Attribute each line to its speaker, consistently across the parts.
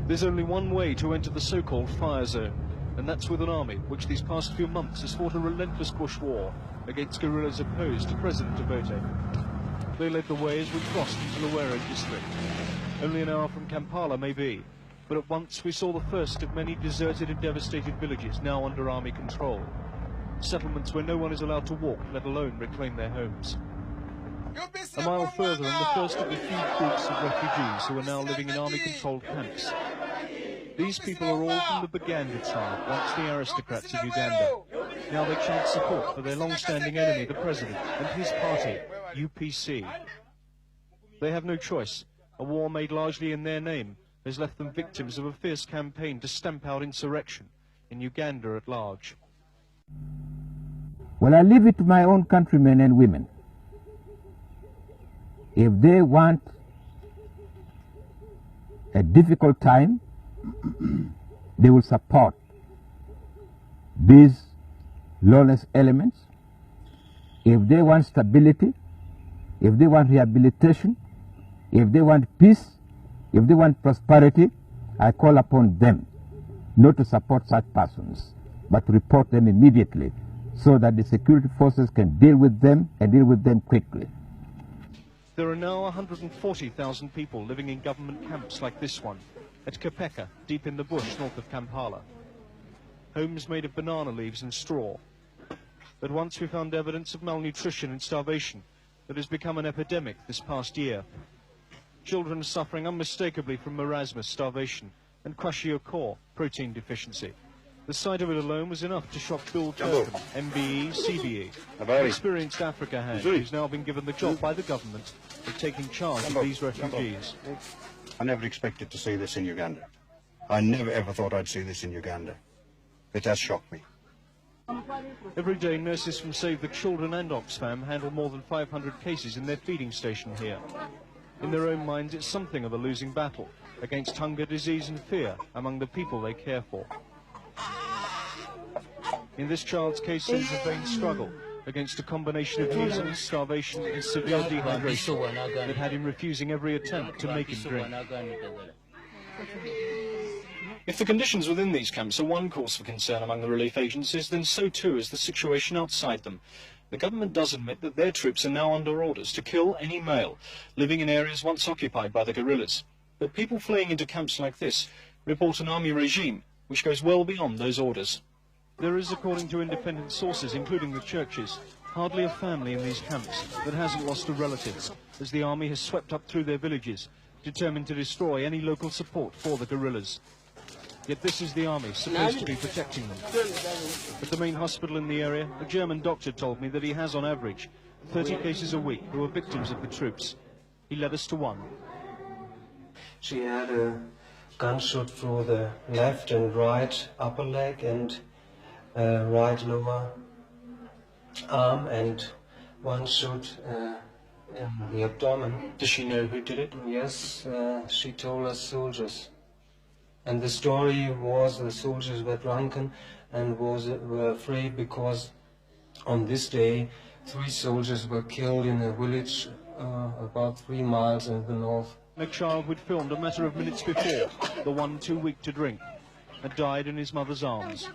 Speaker 1: There's only one way to enter the so-called fire zone, and that's with an army which these past few months has fought a relentless bush war against guerrillas opposed to President Obote. They led the way as we crossed into Luwero district. Only an hour from Kampala, maybe, but at once we saw the first of many deserted and devastated villages now under army control. Settlements where no one is allowed to walk, let alone reclaim their homes. A mile further, and the first of the huge groups of refugees who are now living in army-controlled camps. These people are all from the Baganda tribe, once the aristocrats of Uganda. Now they chant support for their long-standing enemy, the president, and his party, UPC. They have no choice. A war made largely in their name has left them victims of a fierce campaign to stamp out insurrection in Uganda at large.
Speaker 2: Well, I leave it to my own countrymen and women. If they want a difficult time, they will support these lawless elements. If they want stability, if they want rehabilitation, if they want peace, if they want prosperity, I call upon them not to support such persons, but to report them immediately so that the security forces can deal with them and deal with them quickly.
Speaker 1: There are now 140,000 people living in government camps like this one, at Kapeka, deep in the bush north of Kampala. Homes made of banana leaves and straw. But once we found evidence of malnutrition and starvation that has become an epidemic this past year. Children are suffering unmistakably from marasmus, starvation, and kwashiorkor, protein deficiency. The sight of it alone was enough to shock Bill Turpin, MBE, CBE, an experienced Africa hand who's now been given the job by the government of taking charge of these refugees.
Speaker 3: I never expected to see this in Uganda. I never ever thought I'd see this in Uganda. It has shocked me.
Speaker 1: Every day, nurses from Save the Children and Oxfam handle more than 500 cases in their feeding station here. In their own minds, it's something of a losing battle against hunger, disease and fear among the people they care for. In this child's case, it is a vain struggle against a combination of measles, starvation and severe dehydration that had him refusing every attempt to make him drink. If the conditions within these camps are one cause for concern among the relief agencies, then so too is the situation outside them. The government does admit that their troops are now under orders to kill any male living in areas once occupied by the guerrillas. But people fleeing into camps like this report an army regime which goes well beyond those orders. There is, according to independent sources, including the churches, hardly a family in these camps that hasn't lost a relative, as the army has swept up through their villages, determined to destroy any local support for the guerrillas. Yet this is the army, supposed to be protecting them. At the main hospital in the area, a German doctor told me that he has, on average, 30 cases a week who are victims of the troops. He led us to one.
Speaker 4: She had a gunshot through the left and right upper leg and right lower arm, and one shot in the abdomen.
Speaker 1: Does she know who did it?
Speaker 4: Yes, she told us soldiers. And the story was the soldiers were drunken and were afraid because on this day 3 soldiers were killed in a village about 3 miles in the north.
Speaker 1: A child we'd filmed a matter of minutes before, the one too weak to drink, had died in his mother's arms.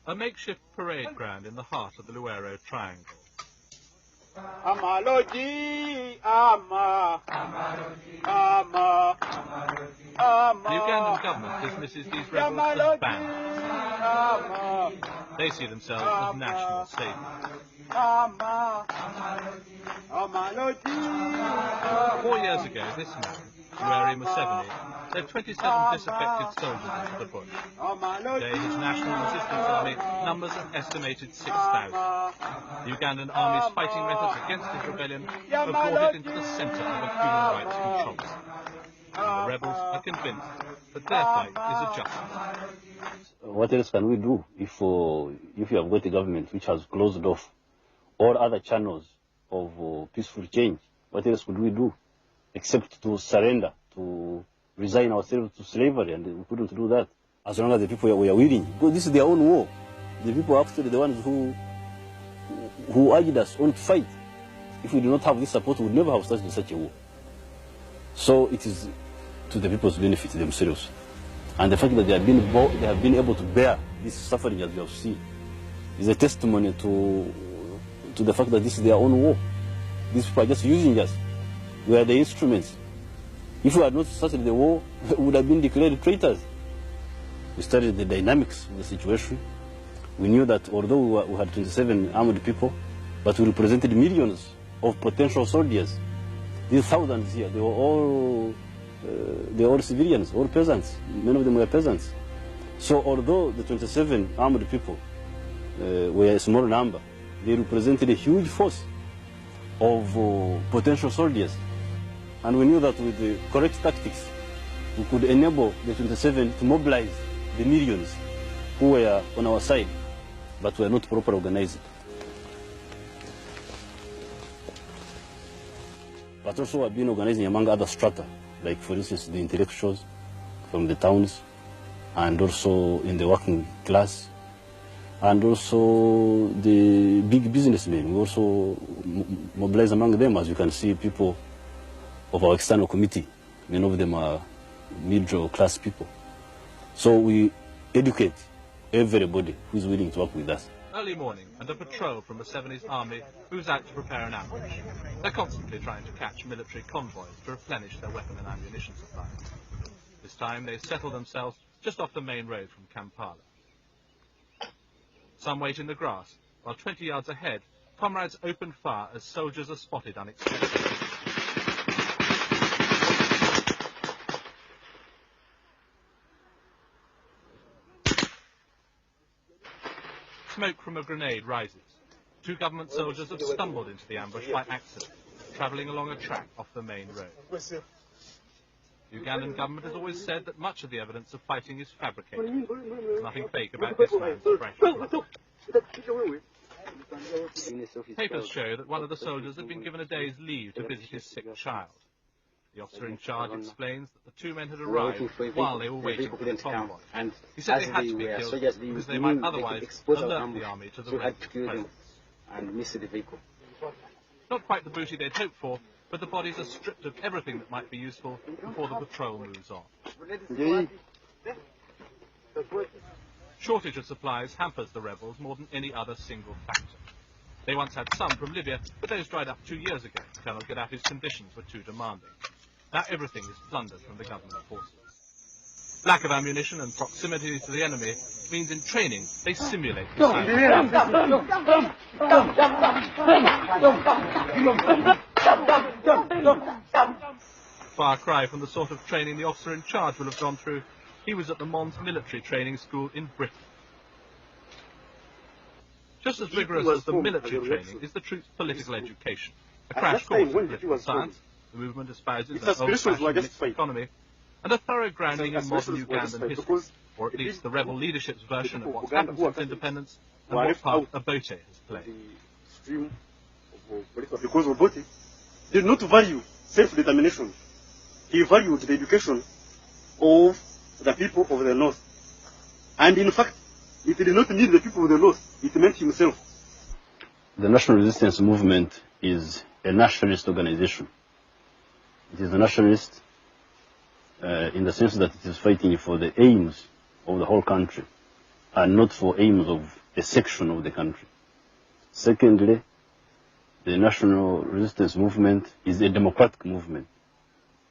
Speaker 5: A makeshift parade ground in the heart of the Luwero Triangle. The Ugandan government dismisses these rebels as bandits. They see themselves as national saviors. 4 years ago, this man, Museven, led 27 disaffected soldiers into the bush. Today, his National Resistance Army numbers an estimated 6,000. The Ugandan Army's fighting methods against this rebellion have brought it into the centre of a human rights controversy. And the rebels are convinced that their fight is a just one.
Speaker 6: What else can we do if you have got a government which has closed off all other channels of peaceful change? What else could we do except to surrender, to resign ourselves to slavery, and we couldn't do that. as long as the people were willing. Because this is their own war. The people are actually the ones who urged us on to fight. If we do not have this support, we would never have started such a war. So it is to the people's benefit themselves. And the fact that they have been able to bear this suffering as we have seen is a testimony to the fact that this is their own war. These people are just using us. We are the instruments. If we had not started the war, we would have been declared traitors. We studied the dynamics of the situation. We knew that although we had 27 armed people, but we represented millions of potential soldiers. These thousands here, they were all civilians, all peasants. Many of them were peasants. So although the 27 armed people were a small number, they represented a huge force of potential soldiers. And we knew that with the correct tactics, we could enable the 27 to mobilize the millions who were on our side, but were not properly organized. But also have been organizing among other strata, like for instance the intellectuals from the towns, and also in the working class, and also the big businessmen. We also mobilize among them, as you can see, people of our external committee. Many of them are middle class people. So we educate everybody who is willing to work with us.
Speaker 5: Early morning and a patrol from Museven's army moves out to prepare an ambush. They're constantly trying to catch military convoys to replenish their weapon and ammunition supplies. This time they settle themselves just off the main road from Kampala. Some wait in the grass, while 20 yards ahead, comrades open fire as soldiers are spotted unexpectedly. Smoke from a grenade rises. Two government soldiers have stumbled into the ambush by accident, travelling along a track off the main road. The Ugandan government has always said that much of the evidence of fighting is fabricated. There's nothing fake about this man's fresh blood. Papers show that one of the soldiers had been given a day's leave to visit his sick child. The officer in charge explains that the two men had arrived while they were waiting for the convoy. He said they had to be killed because they might otherwise alert the army to the presence. Not quite the booty they'd hoped for, but the bodies are stripped of everything that might be useful before the patrol moves on. Shortage of supplies hampers the rebels more than any other single factor. They once had some from Libya, but those dried up 2 years ago. Colonel Gaddafi's conditions were too demanding. Now everything is plundered from the government forces. Lack of ammunition and proximity to the enemy means in training they simulate the far cry from the sort of training the officer in charge will have gone through. He was at the Mons military training school in Britain. Just as rigorous as the military training is the troops' political education. A crash course in political science, the movement espouses an old-fashioned mixed economy, and a thorough grounding in modern Ugandan history, or at least the rebel leadership's version of what's happened since independence and what part Obote has played.
Speaker 7: Because Obote did not value self-determination. He valued the education of the people of the North. And in fact, it did not mean the people of the North, it meant himself.
Speaker 6: The National Resistance Movement is a nationalist organization. It is a nationalist in the sense that it is fighting for the aims of the whole country and not for aims of a section of the country. Secondly, the National Resistance Movement is a democratic movement.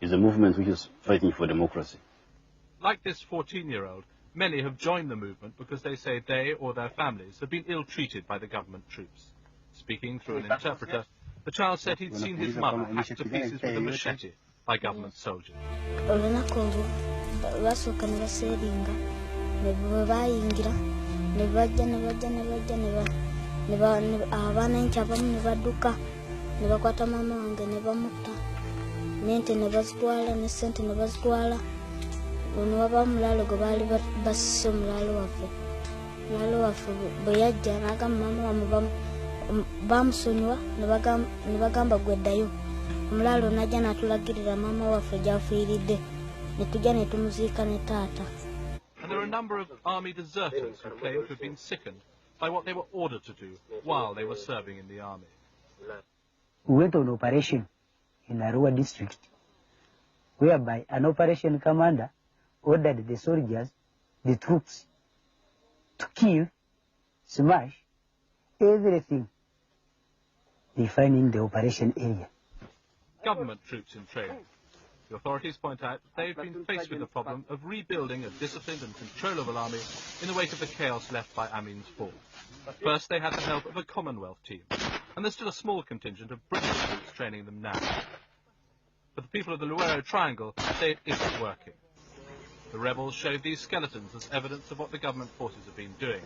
Speaker 6: It's a movement which is fighting for democracy.
Speaker 5: Like this 14-year-old, many have joined the movement because they say they or their families have been ill-treated by the government troops. Speaking through an interpreter, the child said he'd seen his mother hacked to pieces with a machete by government soldiers.
Speaker 8: bamusonyiwa nebagamba gweddayo omulaalo najja natulagirira maama waffe gyafiiridde netujja netumuziika ne taata.
Speaker 5: And there are a number of army deserters who claim to have been sickened by what they were ordered to do while they were serving in the army.
Speaker 9: We went on operation in Arua district, whereby an operation commander ordered the soldiers, the troops, to kill, smash everything they find in the operation area.
Speaker 5: Government troops in training. The authorities point out that they've been faced with the problem of rebuilding a disciplined and controllable army in the wake of the chaos left by Amin's fall. First, they had the help of a Commonwealth team, and there's still a small contingent of British troops training them now. But the people of the Luwero Triangle say it isn't working. The rebels showed these skeletons as evidence of what the government forces have been doing.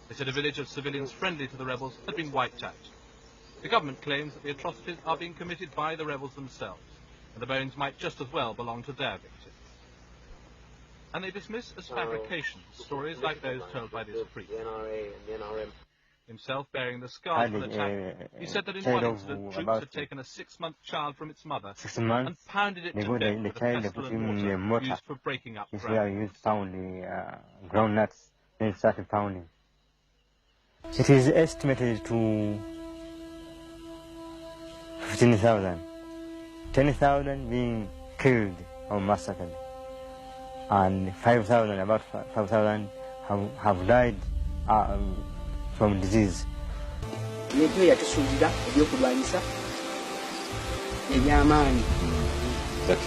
Speaker 5: They said a village of civilians friendly to the rebels had been wiped out. The government claims that the atrocities are being committed by the rebels themselves, and the bones might just as well belong to their victims. And they dismiss as fabrications stories like those told by this priest. Himself bearing the scars from the attack, he said that in one incident troops had taken a 6-month child from its mother and pounded it to death with a pestle and water used for breaking up ground.
Speaker 10: Where you found the groundnuts, then started pounding. It is estimated to 15,000. 10,000 being killed or massacred, and 5,000, about 5,000 have died from disease.
Speaker 9: That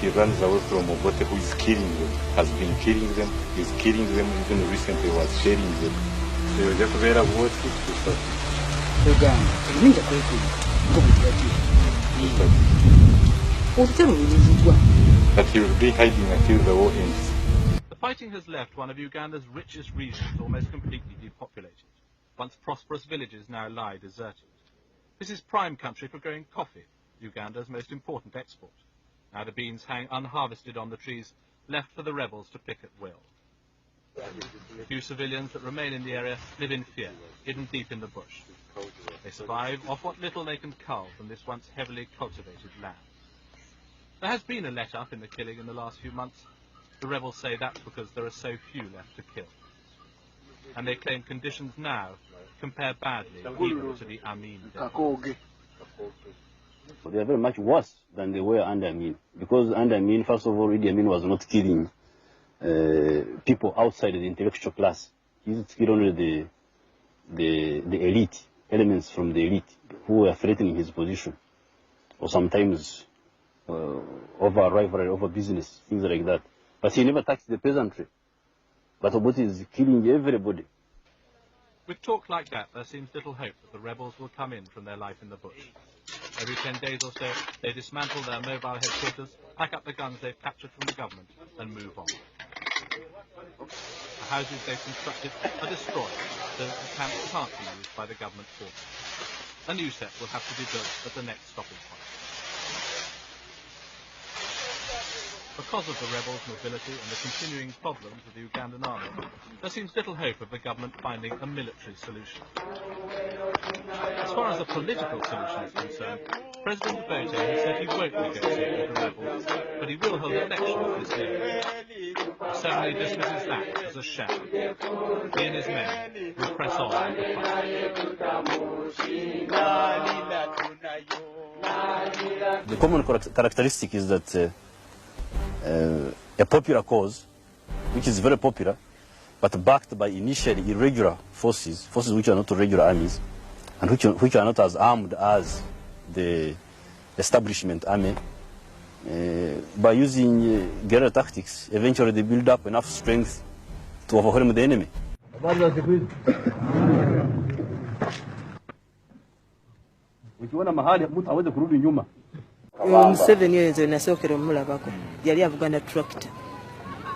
Speaker 11: he runs away from Obote, who is killing them, has been killing them, is killing them, even recently was sharing them. So you just wear a watch to stop. But he will be hiding until the war ends.
Speaker 5: The fighting has left one of Uganda's richest regions almost completely depopulated. Once prosperous villages now lie deserted. This is prime country for growing coffee, Uganda's most important export. Now the beans hang unharvested on the trees, left for the rebels to pick at will. The few civilians that remain in the area live in fear, hidden deep in the bush. They survive off what little they can cull from this once heavily cultivated land. There has been a let-up in the killing in the last few months. The rebels say that's because there are so few left to kill. And they claim conditions now compare badly even to the Amin days.
Speaker 6: They are very much worse than they were under Amin. Because under Amin, first of all, Idi Amin was not killing people outside the intellectual class. He used to kill only the elite, elements from the elite who were threatening his position. Or sometimes over rivalry, over business, things like that. But he never touched the peasantry. But Obote is killing everybody.
Speaker 5: With talk like that, there seems little hope that the rebels will come in from their life in the bush. Every 10 days or so, they dismantle their mobile headquarters, pack up the guns they've captured from the government, and move on. The houses they've constructed are destroyed, so that the camps can't be used by the government forces. A new set will have to be built at the next stopping point. Because of the rebels' mobility and the continuing problems of the Ugandan army, there seems little hope of the government finding a military solution. As far as a political solution is concerned, President Obote has said he won't negotiate with the rebels, but he will hold elections this year. He certainly dismisses that as a sham. He and his men will press on with the fight.
Speaker 6: The common characteristic is that a popular cause, which is very popular, but backed by initially irregular forces which are not regular armies, and which are not as armed as the establishment army, by using guerrilla tactics, eventually they build up enough strength to overwhelm the enemy.
Speaker 12: Museven yenze nasookera omulabako yali avugana tractor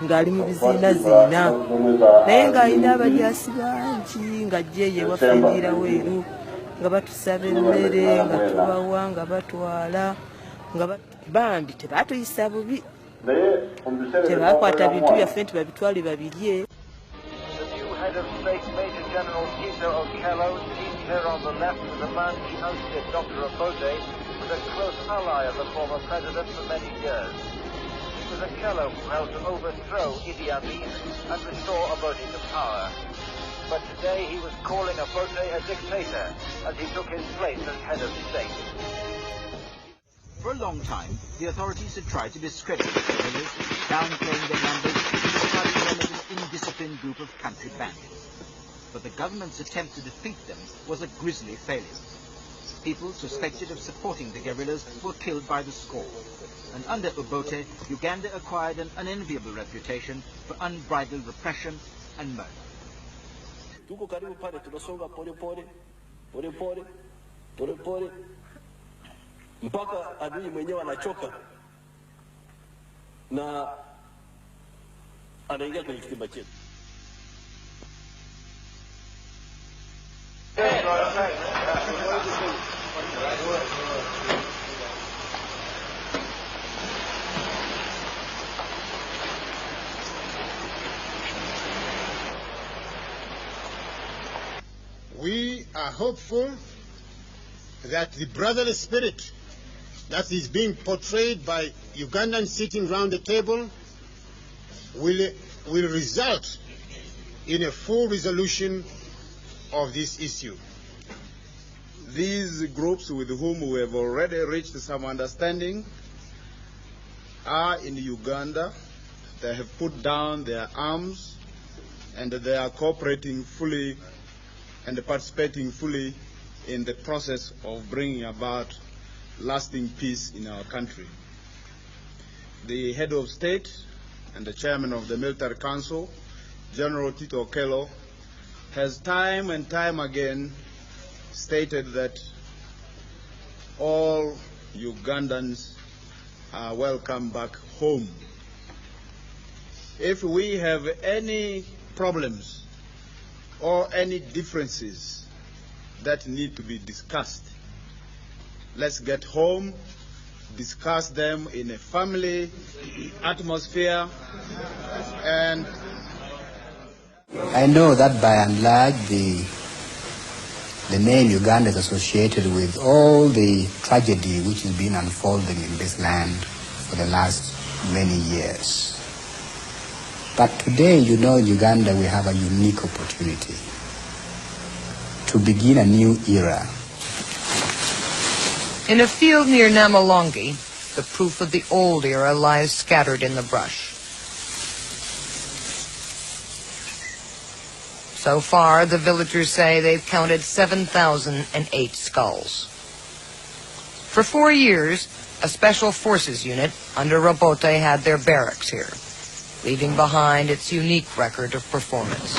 Speaker 12: ng'ali mu biziinaziina naye ng'alina abalyasi bangi ng'ajjeeyo ewaffe weeru nga batusaba emmere nga tubawa nga batwala nga bambi tebaatuyisa bubi tebakwata bintu byaffe nti babitwale babirye.
Speaker 13: Here on the left was a man he ousted, Dr. Obote, was a close ally of the former president for many years. it was Okello who helped to overthrow Idi Amin and restore Obote to power. But today he was calling Obote a dictator as he took his place as head of state.
Speaker 14: For a long time, the authorities had tried to discredit the guerrillas, downplaying their numbers and describing them as an indisciplined group of country bandits. But the government's attempt to defeat them was a grisly failure. People suspected of supporting the guerrillas were killed by the score. And under Obote, Uganda acquired an unenviable reputation for unbridled repression and murder.
Speaker 6: Tuko karibu pale, tunasonga pole pole, pole pole, pole pole, mpaka adui mwenyewe anachoka na anaingia kwenye kitimba chetu.
Speaker 15: We are hopeful that the brotherly spirit that is being portrayed by Ugandans sitting round the table will result in a full resolution of this issue.
Speaker 16: These groups with whom we have already reached some understanding are in Uganda. They have put down their arms and they are cooperating fully and participating fully in the process of bringing about lasting peace in our country. The head of state and the chairman of the military council, General Tito Okello, has time and time again stated that all Ugandans are welcome back home. If we have any problems or any differences that need to be discussed, let's get home, discuss them in a family atmosphere, and
Speaker 17: I know that by and large the name Uganda is associated with all the tragedy which has been unfolding in this land for the last many years. But today, you know, in Uganda we have a unique opportunity to begin a new era.
Speaker 18: In a field near Namalongi, the proof of the old era lies scattered in the brush. So far, the villagers say they've counted 7,008 skulls. For 4 years, a special forces unit under Obote had their barracks here, leaving behind its unique record of performance.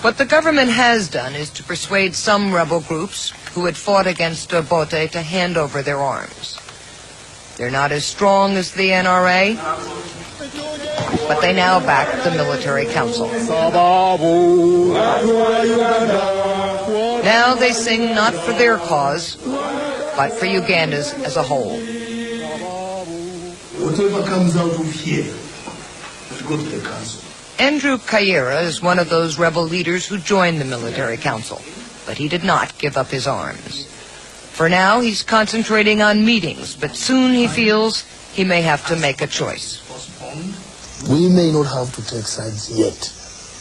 Speaker 18: What the government has done is to persuade some rebel groups who had fought against Obote to hand over their arms. They're not as strong as the NRA, but they now back the military council. Now they sing not for their cause, but for Uganda's as a whole.
Speaker 19: Whatever comes out of here, let's go to the council.
Speaker 18: Andrew Kayira is one of those rebel leaders who joined the military council, but he did not give up his arms. For now, he's concentrating on meetings, but soon he feels he may have to make a choice.
Speaker 19: We may not have to take sides yet,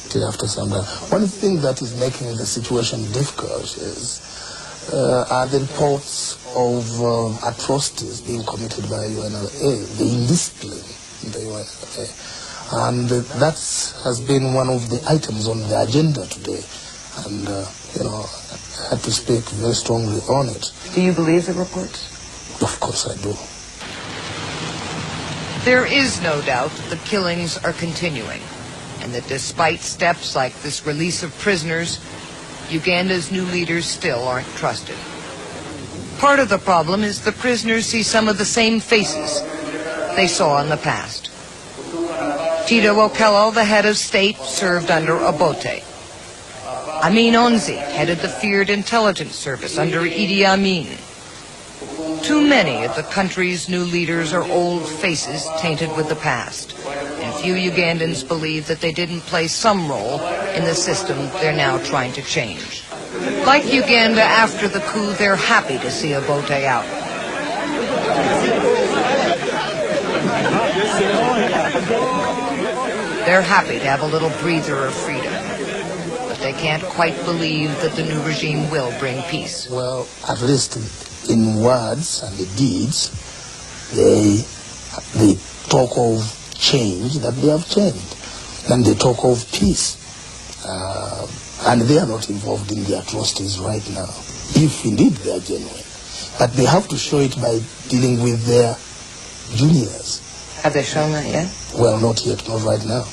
Speaker 19: till after some time. One thing that is making the situation difficult is are the reports of atrocities being committed by UNLA, the indiscipline in the UNLA. And that has been one of the items on the agenda today. And, you know, I had to speak very strongly on it.
Speaker 18: Do you believe the reports?
Speaker 19: Of course I do.
Speaker 18: There is no doubt that the killings are continuing, and that despite steps like this release of prisoners, Uganda's new leaders still aren't trusted. Part of the problem is the prisoners see some of the same faces they saw in the past. Tito Okello, the head of state, served under Obote. Amin Onzi headed the feared intelligence service under Idi Amin. Too many of the country's new leaders are old faces tainted with the past, and few Ugandans believe that they didn't play some role in the system they're now trying to change. Like Uganda after the coup, they're happy to see Obote out. They're happy to have a little breather of freedom, but they can't quite believe that the new regime will bring peace.
Speaker 19: Well, at least in words and the deeds, they talk of change, that they have changed. And they talk of peace. And they are not involved in the atrocities right now, if indeed they are genuine. But they have to show it by dealing with their juniors.
Speaker 18: Have they shown that yet?
Speaker 19: Well, not yet, not right now.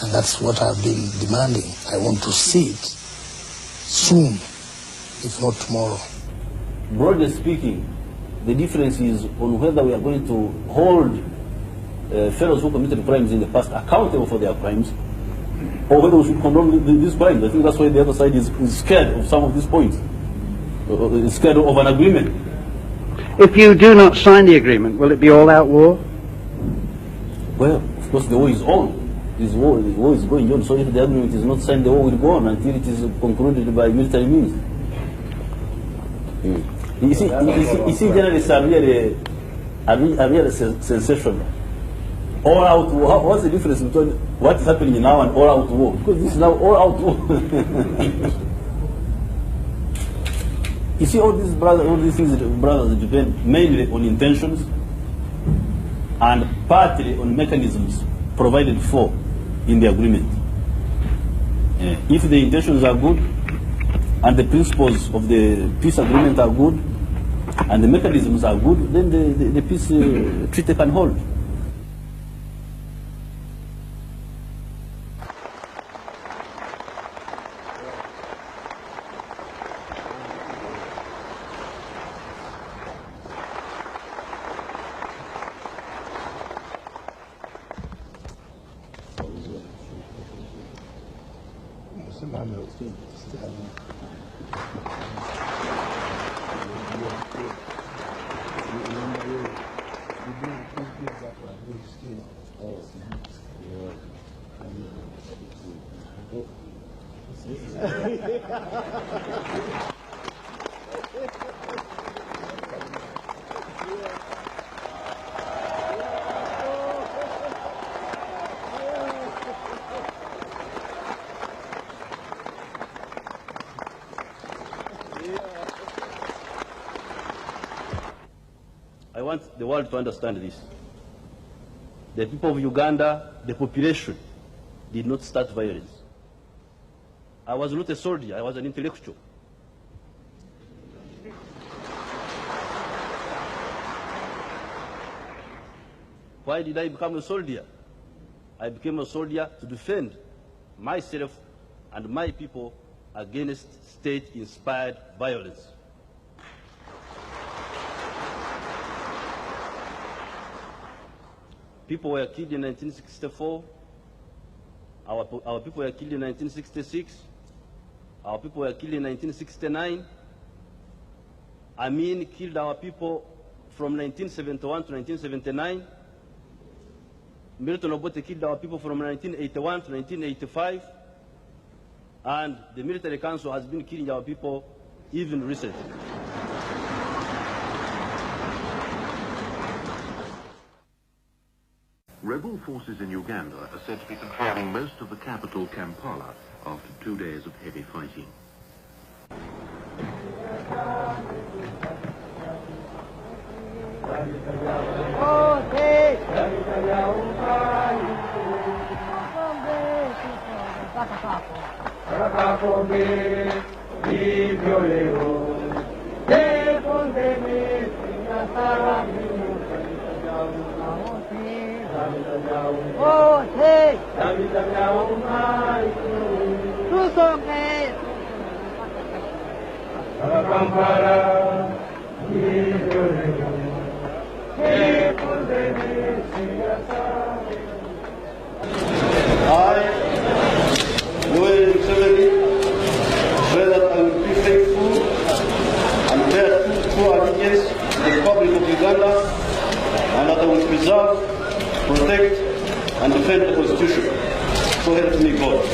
Speaker 19: And that's what I've been demanding. I want to see it soon, if not tomorrow.
Speaker 6: Broadly speaking, the difference is on whether we are going to hold fellows who committed crimes in the past accountable for their crimes, or whether we should condone these crimes. I think that's why the other side is scared of some of these points, scared of an agreement.
Speaker 20: If you do not sign the agreement, will it be all-out war?
Speaker 6: Well, of course, the war is on. The war is going on. So if the agreement is not signed, the war will go on until it is concluded by military means. You see, journalists are really sensational. All out war. What's the difference between what's happening now and all out war? Because this is now all out war. You see, all these things brothers depend mainly on intentions and partly on mechanisms provided for in the agreement. If the intentions are good and the principles of the peace agreement are good and the mechanisms are good, then the peace treaty can hold. I want the world to understand this. The people of Uganda, the population, did not start violence. I was not a soldier, I was an intellectual. Why did I become a soldier? I became a soldier to defend myself and my people against state-inspired violence. People were killed in 1964. Our people were killed in 1966. Our people were killed in 1969. Amin killed our people from 1971 to 1979. Milton Obote killed our people from 1981 to 1985. And the military council has been killing our people even recently.
Speaker 21: Rebel forces in Uganda are said to be controlling most of the capital, Kampala, after 2 days of heavy fighting.
Speaker 3: I, Luwero Museven, swear that I will be faithful and bear true allegiance to the Republic of Uganda, and that I will preserve, protect, and defend the Constitution. So help me God.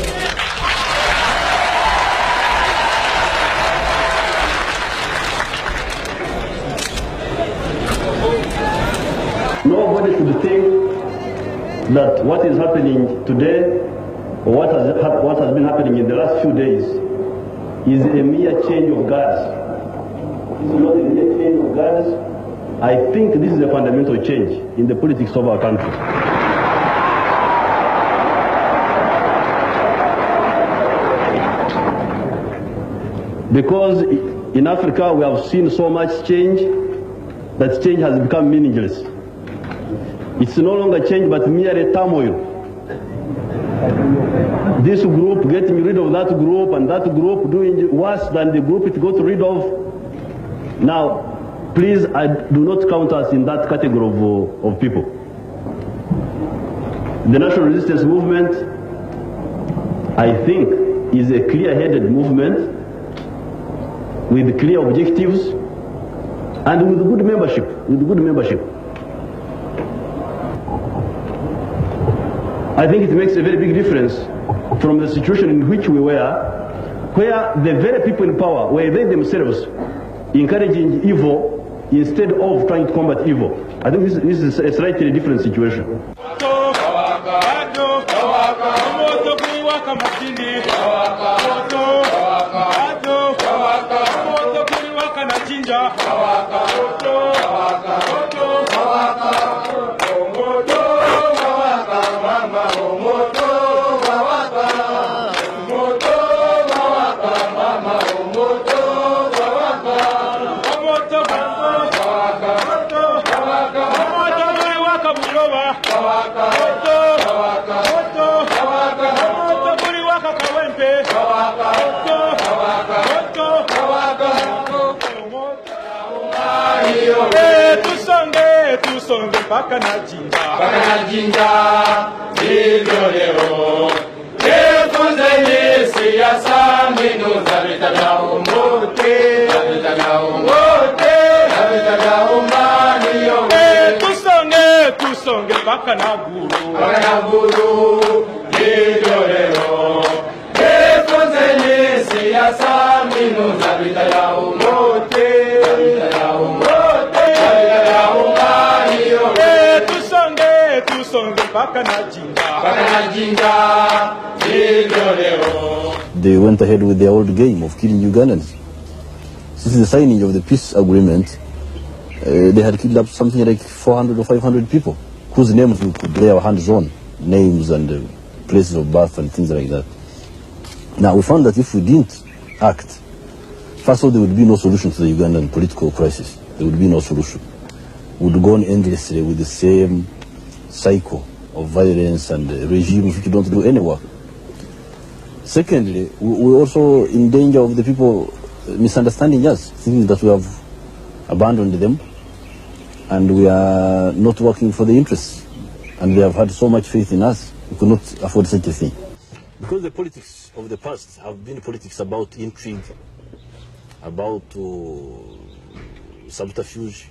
Speaker 3: Nobody should think that what is happening today, or what has been happening in the last few days, is a mere change of guards. This is not a mere change of guards. I think this is a fundamental change in the politics of our country. Because in Africa we have seen so much change that change has become meaningless. It's no longer change but mere turmoil. This group getting rid of that group and that group doing worse than the group it got rid of. Now, please do not count us in that category of people. The National Resistance Movement, I think, is a clear-headed movement with clear objectives and with good membership. I think it makes a very big difference from the situation in which we were, where the very people in power were they themselves encouraging evil instead of trying to combat evil. I think this is a slightly different situation.
Speaker 2: Tusonge mpaka na jinja hivyo leo jifunzeni siasa mbinu za vita vya umoja vya umani tusonge mpaka na guru hivyo leo jifunzeni siasa mbinu za vita vya umoja
Speaker 6: They went ahead with their old game of killing Ugandans. Since the signing of the peace agreement, they had killed up something like 400 or 500 people, whose names we could lay our hands on, names and places of birth and things like that. Now we found that if we didn't act, first of all, there would be no solution to the Ugandan political crisis. There would be no solution. We would go on endlessly with the same cycle of violence and regimes which don't do any work. Secondly, we're also in danger of the people misunderstanding us, thinking that we have abandoned them and we are not working for the interests. And they have had so much faith in us, we could not afford such a thing. Because the politics of the past have been politics about intrigue, about subterfuge.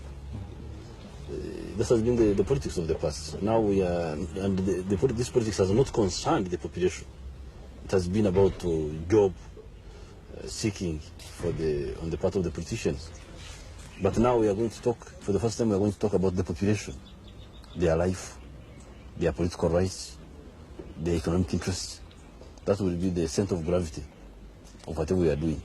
Speaker 6: This has been the politics of the past. Now we are, and this politics has not concerned the population. It has been about job seeking on the part of the politicians. But now we are going to talk, for the first time we are going to talk about the population, their life, their political rights, their economic interests. That will be the center of gravity of whatever we are doing.